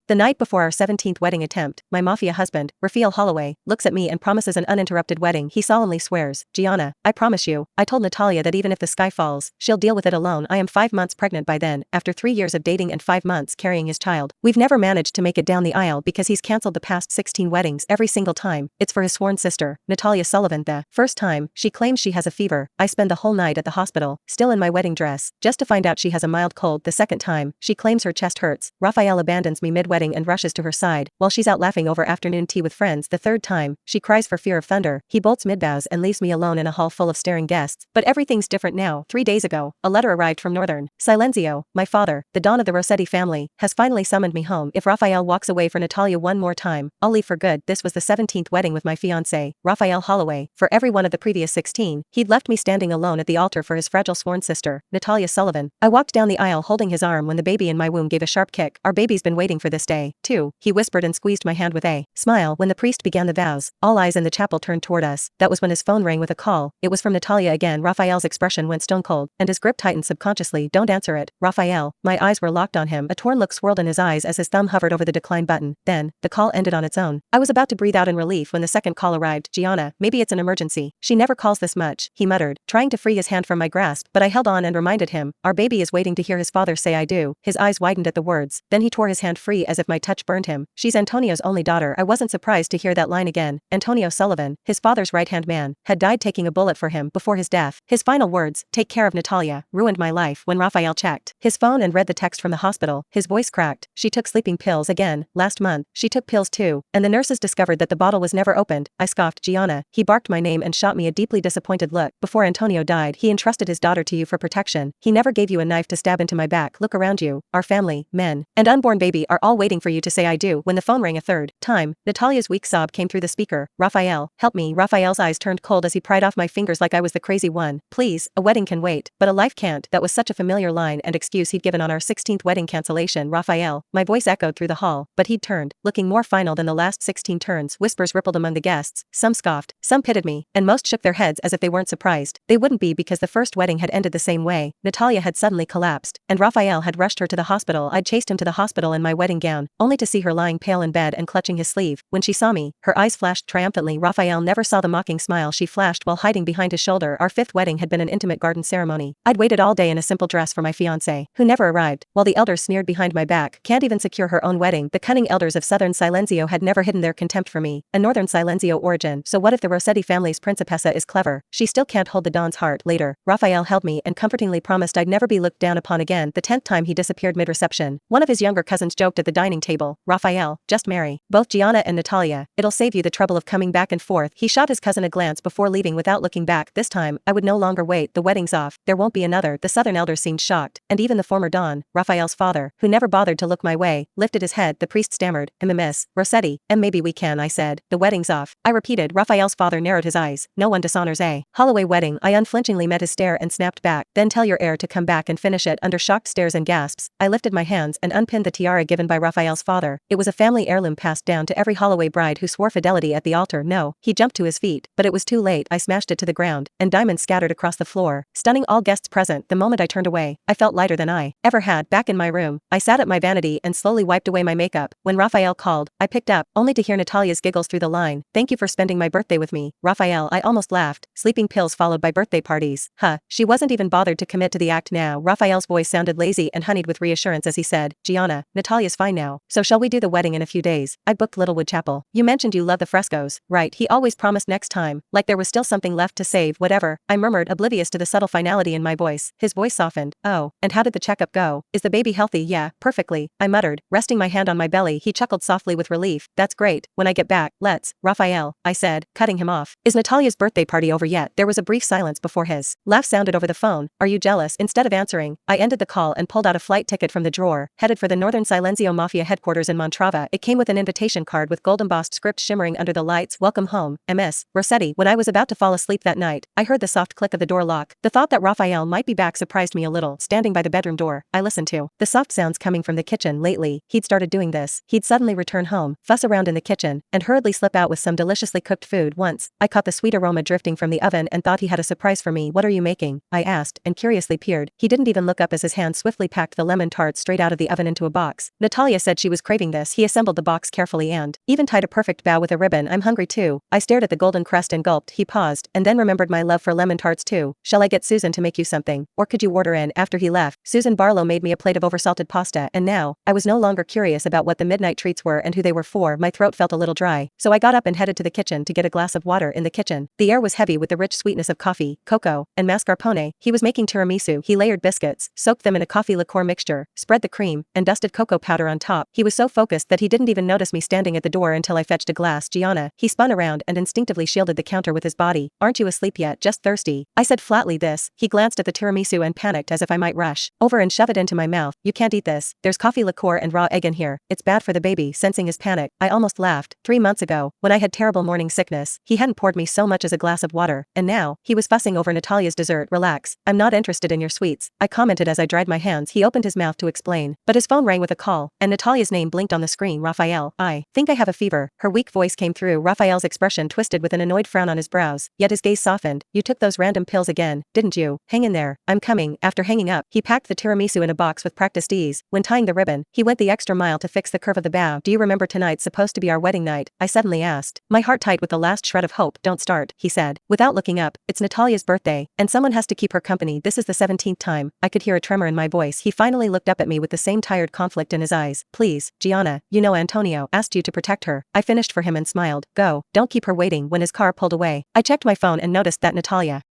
The night before our 17th wedding attempt, my mafia husband, Raphael Holloway, looks at me and promises an uninterrupted wedding. He solemnly swears, Gianna, I promise you, I told Natalia that even if the sky falls, she'll deal with it alone. I am 5 months pregnant by then, after 3 years of dating and 5 months carrying his child. We've never managed to make it down the aisle because he's cancelled the past 16 weddings every single time. It's for his sworn sister, Natalia Sullivan. The first time, she claims she has a fever. I spend the whole night at the hospital, still in my wedding dress, just to find out she has a mild cold. The second time, she claims her chest hurts. Raphael abandons me mid-wedding and rushes to her side, while she's out laughing over afternoon tea with friends. The third time, she cries for fear of thunder. He bolts mid-bows and leaves me alone in a hall full of staring guests. But everything's different now. 3 days ago, a letter arrived from Northern Silenzio. My father, the Don of the Rossetti family, has finally summoned me home. If Raphael walks away for Natalia one more time, I'll leave for good. This was the 17th wedding with my fiancé, Raphael Holloway. For every one of the previous 16, he'd left me standing alone at the altar for his fragile sworn sister, Natalia Sullivan. I walked down the aisle holding his arm when the baby in my womb gave a sharp kick. Our baby's been waiting for this day, too, he whispered and squeezed my hand with a smile. When the priest began the vows, all eyes in the chapel turned toward us. That was when his phone rang with a call. It was from Natalia again. Raphael's expression went stone cold, and his grip tightened subconsciously. Don't answer it, Raphael. My eyes were locked on him. A torn look swirled in his eyes as his thumb hovered over the decline button. Then, the call ended on its own. I was about to breathe out in relief when the second call arrived. Gianna, maybe it's an emergency. She never calls this much, he muttered, trying to free his hand from my grasp, but I held on and reminded him, our baby is waiting to hear his father say I do. His eyes widened at the words, then he tore his hand free as if my touch burned him. She's Antonio's only daughter. I wasn't surprised to hear that line again. Antonio Sullivan, his father's right-hand man, had died taking a bullet for him before his death. His final words, take care of Natalia, ruined my life. When Raphael checked his phone and read the text from the hospital, his voice cracked. She took sleeping pills again. Last month, she took pills too, and the nurses discovered that the bottle was never opened. I scoffed. Gianna, he barked my name and shot me a deeply disappointed look. Before Antonio died, he entrusted his daughter to you for protection. He never gave you a knife to stab into my back. Look around you. Our family, men, and unborn baby are all waiting for you to say I do. When the phone rang a third time, Natalia's weak sob came through the speaker. Raphael, help me. Raphael's eyes turned cold as he pried off my fingers like I was the crazy one. Please, a wedding can wait, but a life can't. That was such a familiar line and excuse he'd given on our 16th wedding cancellation. Raphael, my voice echoed through the hall, but he'd turned, looking more final than the last 16 turns. Whispers rippled among the guests. Some scoffed, some pitied me, and most shook their heads as if they weren't surprised. They wouldn't be because the first wedding had ended the same way. Natalia had suddenly collapsed, and Raphael had rushed her to the hospital. I'd chased him to the hospital in my wedding gown, only to see her lying pale in bed and clutching his sleeve. When she saw me, her eyes flashed triumphantly. Raphael never saw the mocking smile she flashed while hiding behind his shoulder. Our 5th wedding had been an intimate garden ceremony. I'd waited all day in a simple dress for my fiancé, who never arrived, while the elders sneered behind my back. Can't even secure her own wedding. The cunning elders of Southern Silenzio had never hidden their contempt for me, a Northern Silenzio origin. So what if the Rossetti family's principessa is clever? She still can't hold the Don's heart. Later, Raphael held me and comfortingly promised I'd never be looked down upon again. The 10th time he disappeared mid-reception. One of his younger cousins joked at the dining table, Raphael, just marry both Gianna and Natalia. It'll save you the trouble of coming back and forth. He shot his cousin a glance before leaving without looking back. This time, I would no longer wait. The wedding's off. There won't be another. The Southern elders seemed shocked, and even the former Don, Raphael's father, who never bothered to look my way, lifted his head. The priest stammered, Miss Rossetti, and maybe we can. I said, the wedding's off. I repeated. Raphael's father narrowed his eyes. No one dishonors a Holloway wedding. I unflinchingly met his stare and snapped back. Then tell your heir to come back and finish it. Under shocked stares and gasps, I lifted my hands and unpinned the tiara given by Raphael's father. It was a family heirloom passed down to every Holloway bride who swore fidelity at the altar. No, he jumped to his feet, but it was too late. I smashed it to the ground, and diamonds scattered across the floor, stunning all guests present. The moment I turned away, I felt lighter than I ever had. Back in my room, I sat at my vanity and slowly wiped away my makeup. When Raphael called, I picked up, only to hear Natalia's giggles through the line. Thank you for spending my birthday with me, Raphael. I almost laughed. Sleeping pills followed by birthday parties. She wasn't even bothered to commit to the act now. Raphael's voice sounded lazy and honeyed with reassurance as he said, Gianna, Natalia's fine now. So shall we do the wedding in a few days? I booked Littlewood Chapel. You mentioned you love the frescoes, right? He always promised next time, like there was still something left to save. Whatever, I murmured, oblivious to the subtle finality in my voice. His voice softened. Oh, and how did the checkup go? Is the baby healthy? Yeah, perfectly, I muttered, resting my hand on my belly. He chuckled softly with relief. That's great. When I get back, let's, Raphael, I said, cutting him off. Is Natalia's birthday party over yet? There was a brief silence before his laugh sounded over the phone. Are you jealous? Instead of answering, I ended the call and pulled out a flight ticket from the drawer, headed for the Northern Silenzio Mafia headquarters in Montrava. It came with an invitation card with gold-embossed script shimmering under the lights. Welcome home, Miss Rossetti. When I was about to fall asleep that night, I heard the soft click of the door lock. The thought that Raphael might be back surprised me a little. Standing by the bedroom door, I listened to the soft sounds coming from the kitchen. Lately, he'd started doing this. He'd suddenly return home, fuss around in the kitchen, and hurriedly slip out with some deliciously cooked food. Once, I caught the sweet aroma drifting from the oven and thought he had a surprise for me. What are you making? I asked, and curiously peered. He didn't even look up as his hand swiftly packed the lemon tarts straight out of the oven into a box. Natalia Natalia said she was craving this. He assembled the box carefully and even tied a perfect bow with a ribbon. I'm hungry too. I stared at the golden crust and gulped. He paused, and then remembered my love for lemon tarts too. Shall I get Susan to make you something, or could you order in? After he left, Susan Barlow made me a plate of oversalted pasta, and now, I was no longer curious about what the midnight treats were and who they were for. My throat felt a little dry, so I got up and headed to the kitchen to get a glass of water. In the kitchen, the air was heavy with the rich sweetness of coffee, cocoa, and mascarpone. He was making tiramisu. He layered biscuits, soaked them in a coffee liqueur mixture, spread the cream, and dusted cocoa powder on top. He was so focused that he didn't even notice me standing at the door until I fetched a glass. Gianna, he spun around and instinctively shielded the counter with his body. Aren't you asleep yet? Just thirsty, I said flatly. This. He glanced at the tiramisu and panicked as if I might rush over and shove it into my mouth. You can't eat this. There's coffee liqueur and raw egg in here. It's bad for the baby. Sensing his panic, I almost laughed. 3 months ago, when I had terrible morning sickness, he hadn't poured me so much as a glass of water, and now, he was fussing over Natalia's dessert. Relax, I'm not interested in your sweets, I commented as I dried my hands. He opened his mouth to explain, but his phone rang with a call, and Natalia's name blinked on the screen. Raphael, I think I have a fever. Her weak voice came through. Raphael's expression twisted with an annoyed frown on his brows, yet his gaze softened. You took those random pills again, didn't you? Hang in there, I'm coming. After hanging up, he packed the tiramisu in a box with practiced ease. When tying the ribbon, he went the extra mile to fix the curve of the bow. Do you remember tonight's supposed to be our wedding night? I suddenly asked, my heart tight with the last shred of hope. Don't start, he said, without looking up. It's Natalia's birthday, and someone has to keep her company. This is the 17th time. I could hear a tremor in my voice. He finally looked up at me with the same tired conflict in his eyes. Please, Gianna, you know Antonio asked you to protect her. I finished for him and smiled. Go, don't keep her waiting. When his car pulled away, I checked my phone and noticed that Natalia